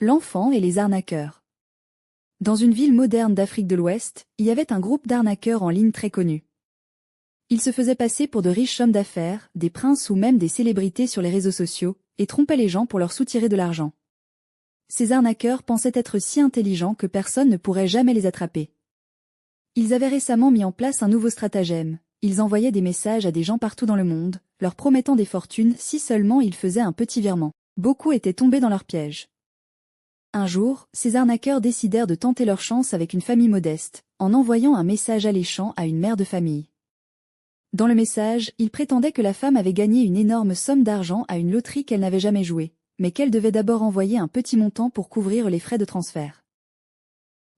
L'enfant et les arnaqueurs. Dans une ville moderne d'Afrique de l'Ouest, il y avait un groupe d'arnaqueurs en ligne très connu. Ils se faisaient passer pour de riches hommes d'affaires, des princes ou même des célébrités sur les réseaux sociaux, et trompaient les gens pour leur soutirer de l'argent. Ces arnaqueurs pensaient être si intelligents que personne ne pourrait jamais les attraper. Ils avaient récemment mis en place un nouveau stratagème. Ils envoyaient des messages à des gens partout dans le monde, leur promettant des fortunes si seulement ils faisaient un petit virement. Beaucoup étaient tombés dans leur piège. Un jour, ces arnaqueurs décidèrent de tenter leur chance avec une famille modeste, en envoyant un message alléchant à une mère de famille. Dans le message, ils prétendaient que la femme avait gagné une énorme somme d'argent à une loterie qu'elle n'avait jamais jouée, mais qu'elle devait d'abord envoyer un petit montant pour couvrir les frais de transfert.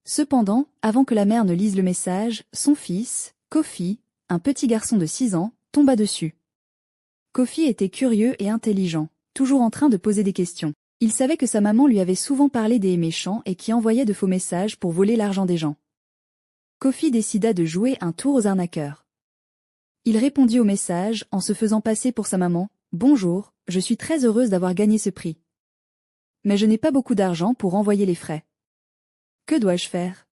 Cependant, avant que la mère ne lise le message, son fils, Kofi, un petit garçon de 6 ans, tomba dessus. Kofi était curieux et intelligent, toujours en train de poser des questions. Il savait que sa maman lui avait souvent parlé des méchants et qui envoyaient de faux messages pour voler l'argent des gens. Kofi décida de jouer un tour aux arnaqueurs. Il répondit au message en se faisant passer pour sa maman. « Bonjour, je suis très heureuse d'avoir gagné ce prix. Mais je n'ai pas beaucoup d'argent pour envoyer les frais. Que dois-je faire ?»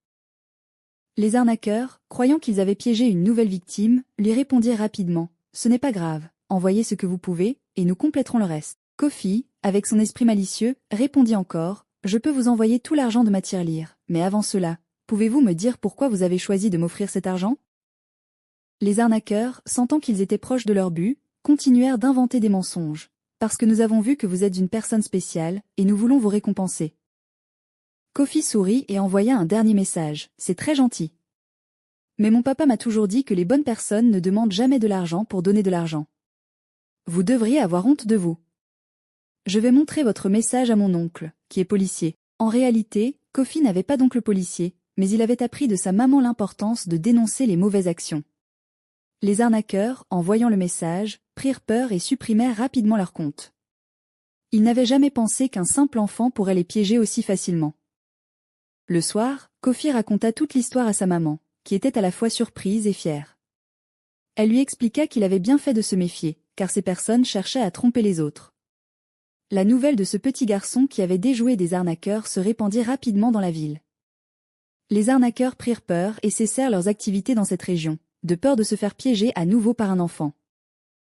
Les arnaqueurs, croyant qu'ils avaient piégé une nouvelle victime, lui répondirent rapidement. « Ce n'est pas grave, envoyez ce que vous pouvez, et nous compléterons le reste. » Kofi, avec son esprit malicieux, répondit encore. « Je peux vous envoyer tout l'argent de ma tirelire, mais avant cela, pouvez-vous me dire pourquoi vous avez choisi de m'offrir cet argent ?» Les arnaqueurs, sentant qu'ils étaient proches de leur but, continuèrent d'inventer des mensonges. « Parce que nous avons vu que vous êtes une personne spéciale, et nous voulons vous récompenser. » Kofi sourit et envoya un dernier message. « C'est très gentil. Mais mon papa m'a toujours dit que les bonnes personnes ne demandent jamais de l'argent pour donner de l'argent. Vous devriez avoir honte de vous. Je vais montrer votre message à mon oncle, qui est policier. » En réalité, Kofi n'avait pas d'oncle policier, mais il avait appris de sa maman l'importance de dénoncer les mauvaises actions. Les arnaqueurs, en voyant le message, prirent peur et supprimèrent rapidement leur compte. Ils n'avaient jamais pensé qu'un simple enfant pourrait les piéger aussi facilement. Le soir, Kofi raconta toute l'histoire à sa maman, qui était à la fois surprise et fière. Elle lui expliqua qu'il avait bien fait de se méfier, car ces personnes cherchaient à tromper les autres. La nouvelle de ce petit garçon qui avait déjoué des arnaqueurs se répandit rapidement dans la ville. Les arnaqueurs prirent peur et cessèrent leurs activités dans cette région, de peur de se faire piéger à nouveau par un enfant.